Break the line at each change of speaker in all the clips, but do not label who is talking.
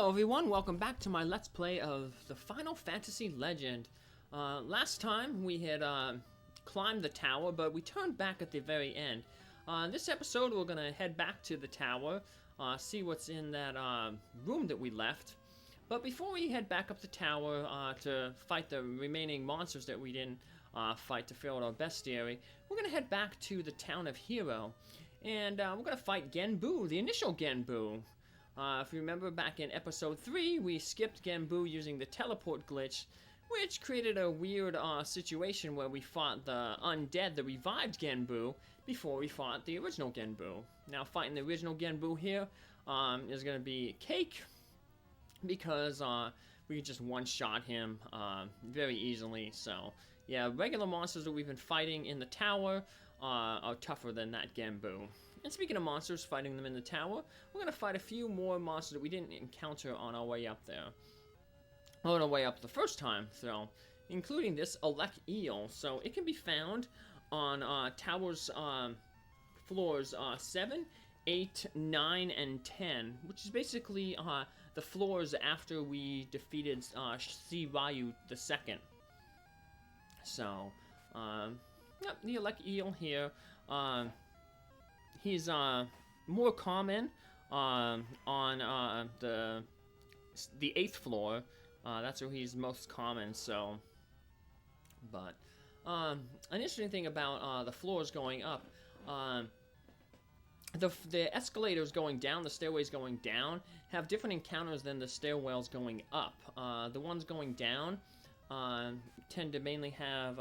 Hello everyone, welcome back to my Let's Play of the Final Fantasy Legend. Last time we had climbed the tower, but we turned back at the very end. This episode we're going to head back to the tower, see what's in that room that we left. But before we head back up the tower to fight the remaining monsters that we didn't fight to fill out our bestiary, we're going to head back to the town of Hero. And we're going to fight Genbu, the initial Genbu. If you remember back in episode 3, we skipped Genbu using the teleport glitch, which created a weird situation where we fought the undead that revived Genbu before we fought the original Genbu. Now fighting the original Genbu here is going to be cake, because we could just one-shot him very easily. So yeah, regular monsters that we've been fighting in the tower are tougher than that Genbu. And speaking of monsters, fighting them in the tower, we're going to fight a few more monsters that we didn't encounter on our way up there. On our way up the first time, so including this Elec Eel. So it can be found on towers floors 7, 8, 9, and 10, which is basically the floors after we defeated C. Ryu II. So, yep, the Elec Eel here. He's more common on the 8th floor. That's where he's most common. So, but an interesting thing about the floors going up, the escalators going down, the stairways going down, have different encounters than the stairwells going up. The ones going down tend to mainly have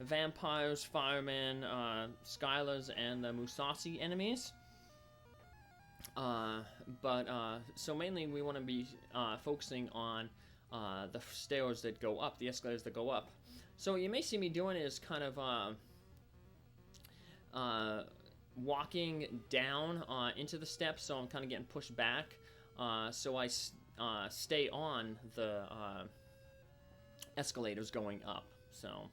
vampires, firemen, Skylers, and the Musashi enemies. So mainly we want to be focusing on the stairs that go up, the escalators that go up. So what you may see me doing is kind of walking down into the steps, so I'm kind of getting pushed back, so I stay on the escalators going up. So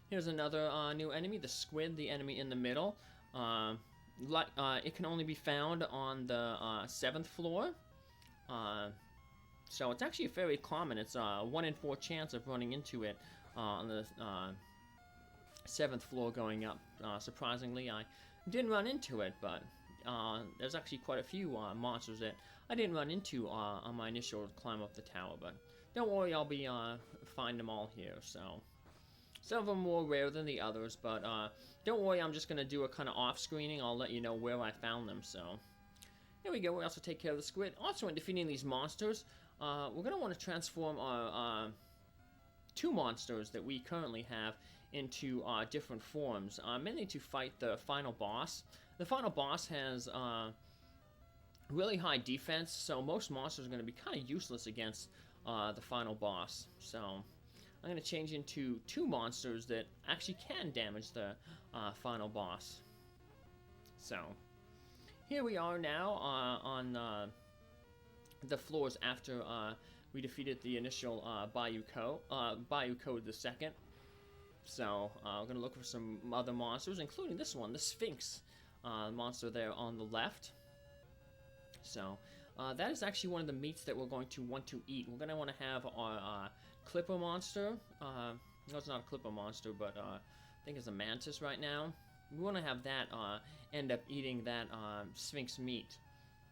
here's another new enemy, the squid, the enemy in the middle. It can only be found on the 7th floor. So it's actually fairly common. It's a 1 in 4 chance of running into it on the 7th floor going up. Surprisingly, I didn't run into it, but there's actually quite a few monsters that I didn't run into on my initial climb up the tower. But don't worry, I'll be finding them all here. So some of them more rare than the others, but don't worry, I'm just going to do a kind of off-screening. I'll let you know where I found them. So here we go. We also take care of the squid. Also, in defeating these monsters, we're going to want to transform our 2 monsters that we currently have into different forms, mainly to fight the final boss. The final boss has really high defense, so most monsters are going to be kind of useless against the final boss. So I'm going to change into 2 monsters that actually can damage the final boss. So here we are now on the floors after we defeated the initial Bayuko II. So we're going to look for some other monsters, including this one, the Sphinx monster there on the left. So that is actually one of the meats that we're going to want to eat. We're going to want to have our Clipper monster. No, it's not a Clipper monster, but I think it's a mantis right now. We want to have that end up eating that Sphinx meat.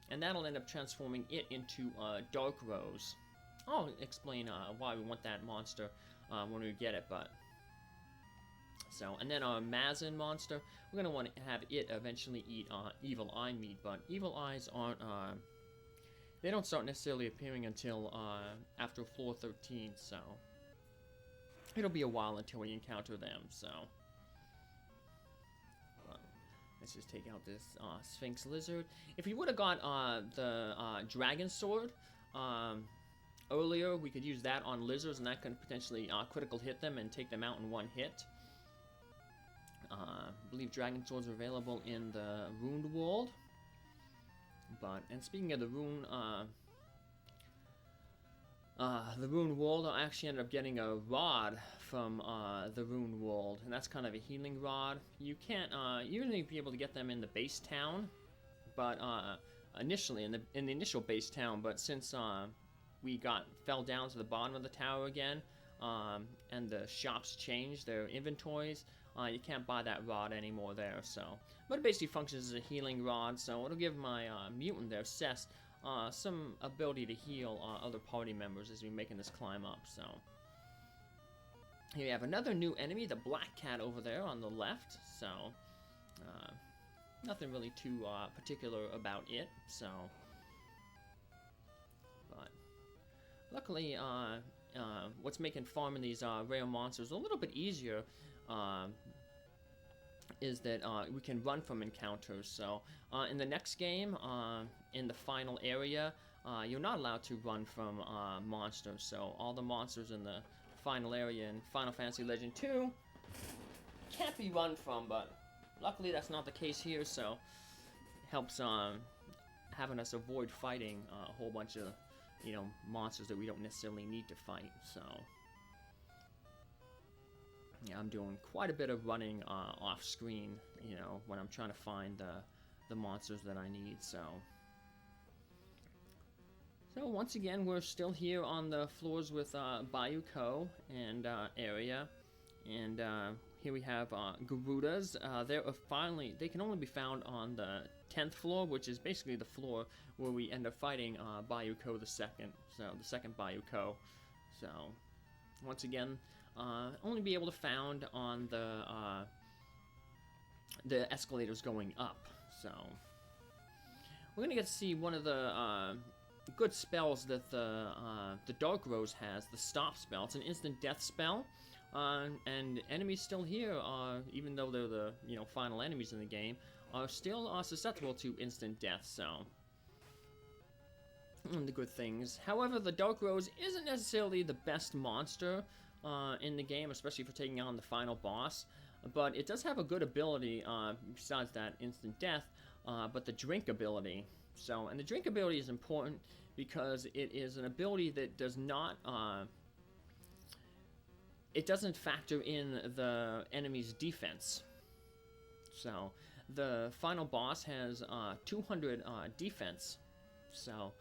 And that'll end up transforming it into Dark Rose. I'll explain why we want that monster when we get it, but so, and then our Mazin monster, we're going to want to have it eventually eat Evil Eye meat, but Evil Eyes aren't, they don't start necessarily appearing until after floor 13, so it'll be a while until we encounter them, so let's just take out this Sphinx lizard. If we would have got the dragon sword earlier, we could use that on lizards, and that could potentially critical hit them and take them out in one hit. I believe dragon swords are available in the Rune World. And speaking of the Rune World, I actually ended up getting a rod from the Rune World, and that's kind of a healing rod. You can't usually be able to get them in the base town, but initially in the initial base town, but since we fell down to the bottom of the tower again, and the shops changed their inventories, you can't buy that rod anymore there. So, but it basically functions as a healing rod, so it'll give my mutant there, Cess, some ability to heal other party members as we're making this climb up. So here we have another new enemy, the Black Cat over there on the left. So nothing really too particular about it. So, but luckily, what's making farming these rare monsters a little bit easier is that we can run from encounters. So in the next game, in the final area, you're not allowed to run from monsters. So all the monsters in the final area in Final Fantasy Legend 2 can't be run from, but luckily that's not the case here, so it helps having us avoid fighting a whole bunch of, you know, monsters that we don't necessarily need to fight. So yeah, I'm doing quite a bit of running off screen, you know, when I'm trying to find the monsters that I need. So once again, we're still here on the floors with Bayou Ko and area, and here we have Garudas. They can only be found on the 10th floor, which is basically the floor where we end up fighting Bayou Ko the second. So the second Bayou Ko. So once again, only be able to found on the escalators going up. So we're gonna get to see one of the good spells that the Dark Rose has, the Stop spell. It's an instant death spell, and enemies still here, even though they're the final enemies in the game, are still susceptible to instant death. So the good things. However, the Dark Rose isn't necessarily the best monster in the game, especially for taking on the final boss, but it does have a good ability besides that instant death, but the drink ability. So, and the drink ability is important because it is an ability that does not it doesn't factor in the enemy's defense. So the final boss has 200 defense. So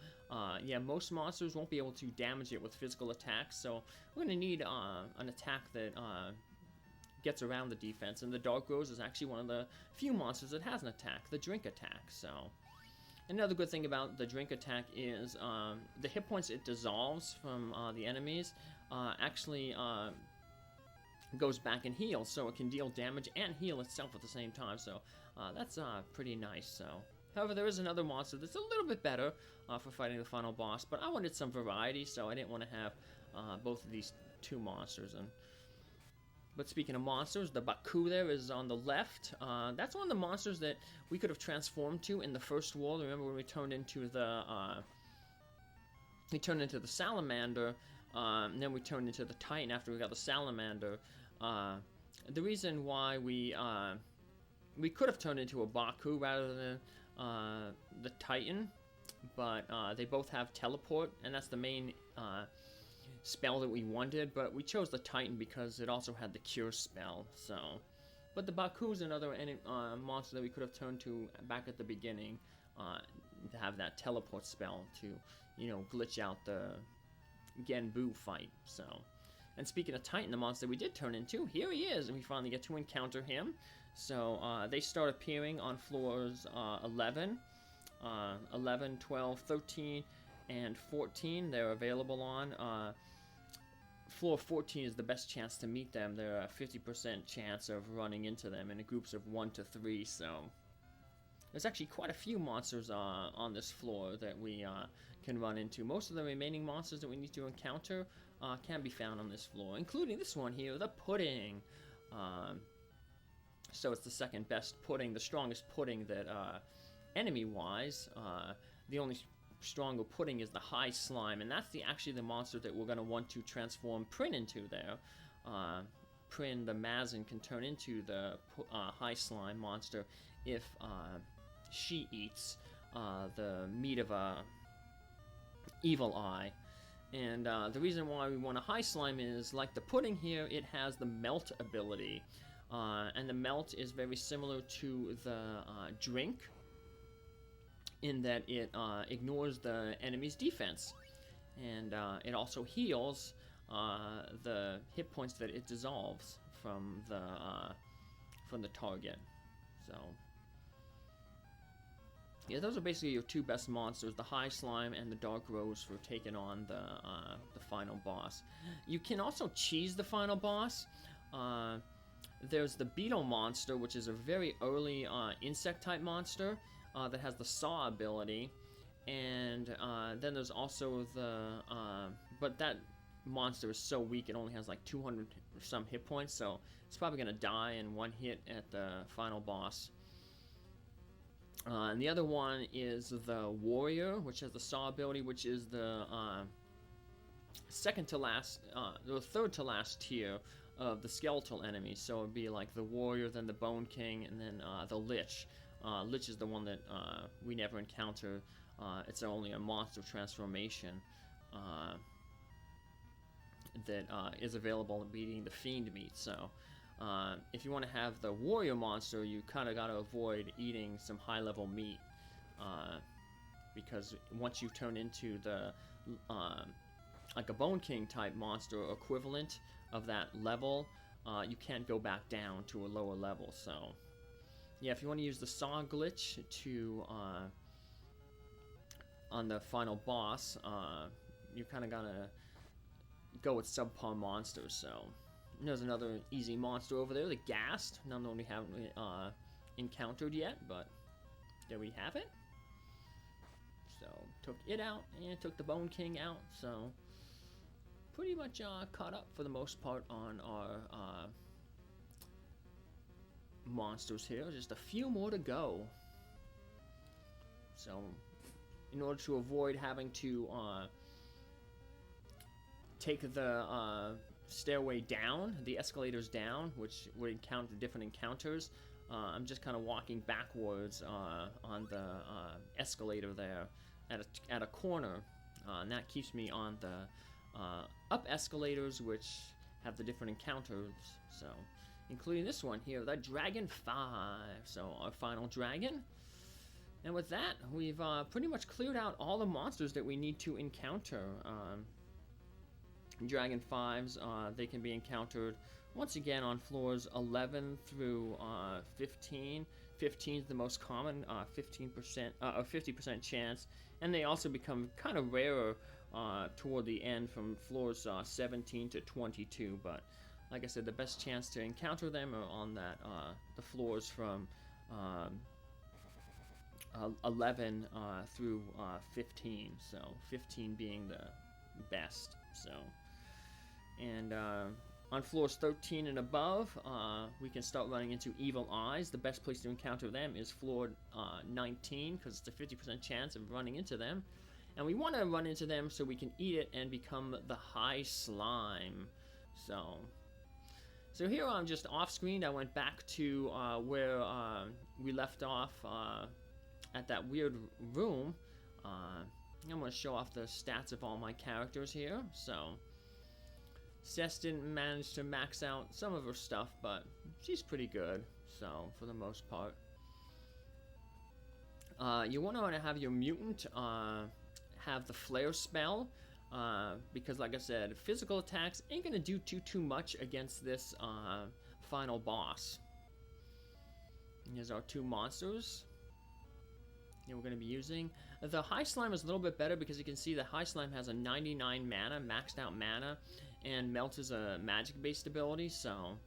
yeah, most monsters won't be able to damage it with physical attacks, so we're going to need an attack that gets around the defense, and the Dark Rose is actually one of the few monsters that has an attack, the drink attack. So another good thing about the drink attack is the hit points it dissolves from the enemies actually goes back and heals, so it can deal damage and heal itself at the same time. So that's pretty nice. So however, there is another monster that's a little bit better for fighting the final boss, but I wanted some variety, so I didn't want to have both of these two monsters. But speaking of monsters, the Baku there is on the left. That's one of the monsters that we could have transformed to in the first world. Remember when we turned into the salamander, and then we turned into the Titan after we got the salamander. The reason why we could have turned into a Baku rather than the Titan, but they both have teleport, and that's the main spell that we wanted, but we chose the Titan because it also had the cure spell. So, but the Baku is another monster that we could have turned to back at the beginning to have that teleport spell to, glitch out the Genbu fight. So, and speaking of Titan, the monster we did turn into, here he is, and we finally get to encounter him. So they start appearing on floors 11, 12, 13, and 14. They're available on. Floor 14 is the best chance to meet them. There are a 50% chance of running into them in groups of 1 to 3. So there's actually quite a few monsters on this floor that we can run into. Most of the remaining monsters that we need to encounter can be found on this floor, including this one here, the Pudding. So it's the second best pudding, the strongest pudding that enemy-wise. The only stronger pudding is the High Slime, and that's actually the monster that we're going to want to transform Prin into there. Prin, the Mazin, can turn into the High Slime monster if she eats the meat of a evil eye. And the reason why we want a High Slime is, like the pudding here, it has the Melt ability. And the Melt is very similar to the drink. in that it ignores the enemy's defense, and it also heals the hit points that it dissolves from the target. So yeah, those are basically your two best monsters: the High Slime and the Dark Rose for taking on the final boss. You can also cheese the final boss. There's the Beetle monster, which is a very early insect type monster that has the Saw ability, and then there's also but that monster is so weak it only has like 200 or some hit points, so it's probably gonna die in one hit at the final boss. And the other one is the Warrior, which has the Saw ability, which is the second to last, the third to last tier of the skeletal enemies. So it'd be like the Warrior, then the Bone King, and then the Lich. Lich is the one that we never encounter. It's only a monster transformation that is available in beating the Fiend meat. So if you want to have the Warrior monster, you kind of got to avoid eating some high-level meat, because once you turn into the like a Bone King type monster equivalent of that level, you can't go back down to a lower level. So yeah, if you want to use the Saw glitch to on the final boss, you kind of gotta go with subpar monsters. So there's another easy monster over there, the Ghast. None that we haven't encountered yet, but there we have it. So took it out and took the Bone King out. So pretty much caught up for the most part on our monsters here. Just a few more to go. So in order to avoid having to take the stairway down, the escalators down, which would encounter different encounters, I'm just kind of walking backwards on the escalator there at a corner, and that keeps me on the up escalators, which have the different encounters. So including this one here, the Dragon 5, so our final dragon. And with that, we've pretty much cleared out all the monsters that we need to encounter. Dragon 5s, they can be encountered once again on floors 11 through 15. 15 is the most common, 15% or 50% chance, and they also become kind of rarer toward the end from floors 17 to 22. But like I said, the best chance to encounter them are on that the floors from 11 through 15. So 15 being the best. So. And on floors 13 and above, we can start running into Evil Eyes. The best place to encounter them is floor 19, because it's a 50% chance of running into them. And we want to run into them so we can eat it and become the High Slime. So here I'm just off screen. I went back to where we left off at that weird room. I'm going to show off the stats of all my characters here. So Cess didn't manage to max out some of her stuff, but she's pretty good, so for the most part. You want to have your mutant have the flare spell, because like I said, physical attacks ain't going to do too much against this final boss. Here's our two monsters that we're going to be using. The High Slime is a little bit better because you can see the High Slime has a 99 mana, maxed out mana, and Melt is a magic-based ability, so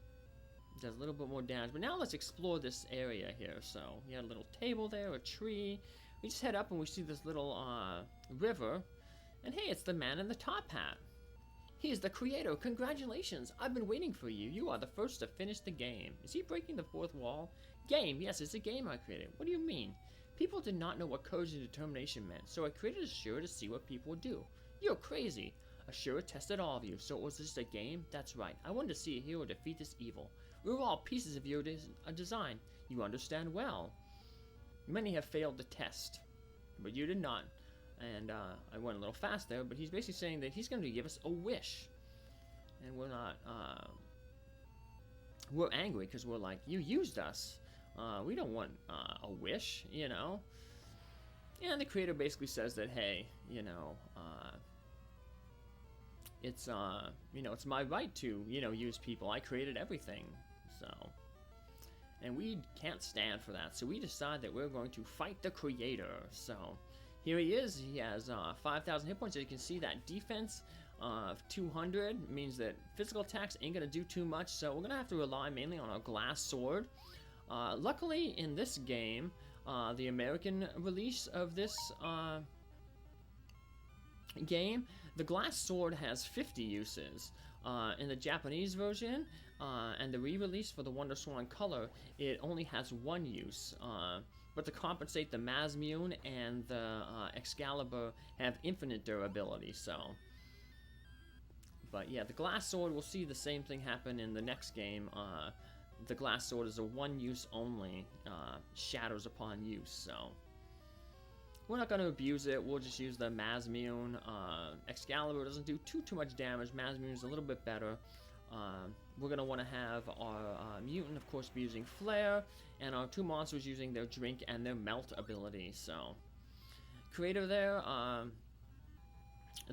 it does a little bit more damage. But now let's explore this area here. So we had a little table there, a tree. We just head up and we see this little river. And hey, it's the man in the top hat. He is the creator. Congratulations. I've been waiting for you. You are the first to finish the game. Is he breaking the fourth wall? Game. Yes, it's a game I created. What do you mean? People did not know what courage and determination meant, so I created Ashura to see what people would do. You're crazy. Ashura tested all of you, so it was just a game? That's right. I wanted to see a hero defeat this evil. We were all pieces of your design. You understand well. Many have failed the test, but you did not. And I went a little fast there, but he's basically saying that he's going to give us a wish. And we're not, we're angry because we're like, you used us. We don't want a wish, you know. And the creator basically says that, hey, it's it's my right to use people. I created everything, so. And we can't stand for that, so we decide that we're going to fight the creator. So here he is. He has 5,000 hit points. As you can see, that defense of 200 means that physical attacks ain't gonna do too much, so we're gonna have to rely mainly on our glass sword. Luckily, in this game, the American release of this game, the glass sword has 50 uses. In the Japanese version, and the re-release for the Wonder Swan color, it only has 1 use. But to compensate, the Mazmune and the Excalibur have infinite durability, so. But yeah, the glass sword, we'll see the same thing happen in the next game. The glass sword is a 1-use only, shatters upon use, so. We're not going to abuse it. We'll just use the Mazmune. Excalibur doesn't do too much damage. Mazmune's a little bit better. We're going to want to have our mutant, of course, be using Flare, and our 2 monsters using their Drink and their Melt ability. So, creator there,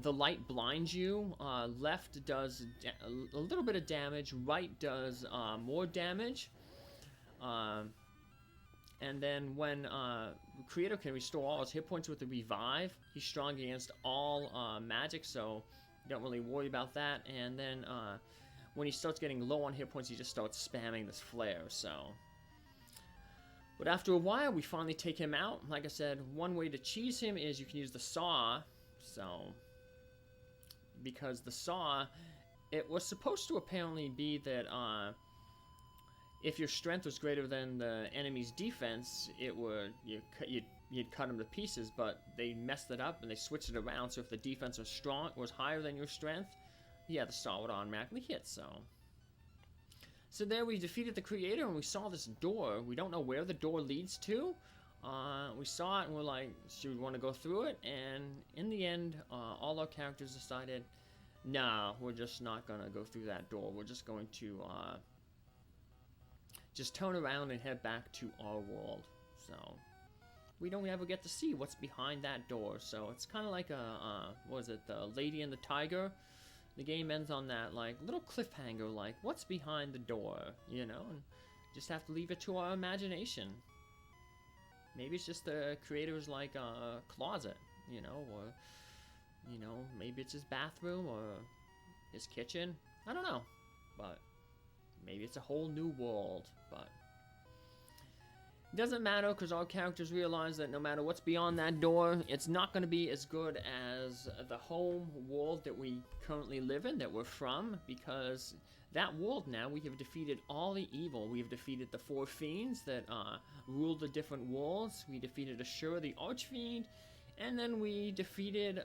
the light blinds you. Left does a little bit of damage. Right does more damage. And then when creator can restore all his hit points with the revive, he's strong against all magic, so you don't really worry about that. And then when he starts getting low on hit points, he just starts spamming this flare, so. But after a while, we finally take him out. Like I said, one way to cheese him is you can use the saw, so. Because the saw, it was supposed to apparently be that if your strength was greater than the enemy's defense, it would you'd cut them to pieces. But they messed it up and they switched it around. So if the defense was higher than your strength, yeah, the saw would automatically hit. So there we defeated the creator, and we saw this door. We don't know where the door leads to. We saw it and we're like, should we want to go through it? And in the end, all our characters decided, nah, we're just not gonna go through that door. We're just going to just turn around and head back to our world. So we don't ever get to see what's behind that door. So it's kind of like what is it, the Lady and the Tiger? The game ends on that like little cliffhanger, like what's behind the door, and just have to leave it to our imagination. Maybe it's just the creator's like closet, or maybe it's his bathroom or his kitchen. I don't know, but maybe it's a whole new world. But it doesn't matter, because our characters realize that no matter what's beyond that door, it's not going to be as good as the home world that we currently live in, that we're from, because that world now, we have defeated all the evil. We have defeated the 4 fiends that ruled the different worlds. We defeated Ashura, the Archfiend, and then we defeated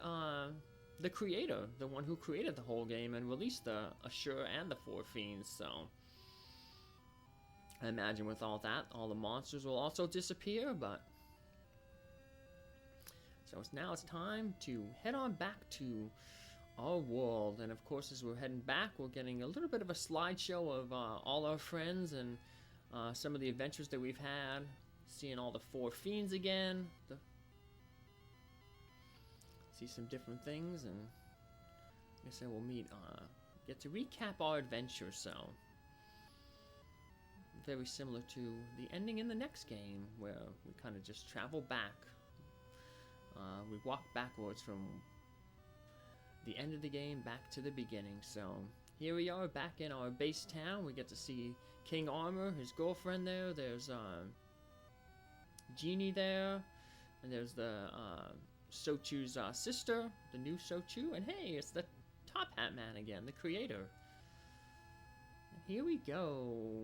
the creator, the one who created the whole game and released the Ashura and the 4 fiends, so. I imagine with all that, all the monsters will also disappear, but. So now it's time to head on back to our world, and of course as we're heading back, we're getting a little bit of a slideshow of all our friends and some of the adventures that we've had, seeing all the 4 fiends again, see some different things, and like I said, we'll get to recap our adventure, so very similar to the ending in the next game, where we kind of just travel back. We walk backwards from the end of the game back to the beginning. So here we are back in our base town. We get to see King Armor, his girlfriend there. There's Genie there, and there's the Sochu's sister, the new Sochu, and hey, it's the Top Hat Man again, the creator. Here we go.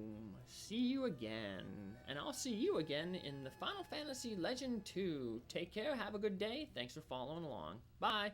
See you again. And I'll see you again in the Final Fantasy Legend 2. Take care, have a good day. Thanks for following along. Bye.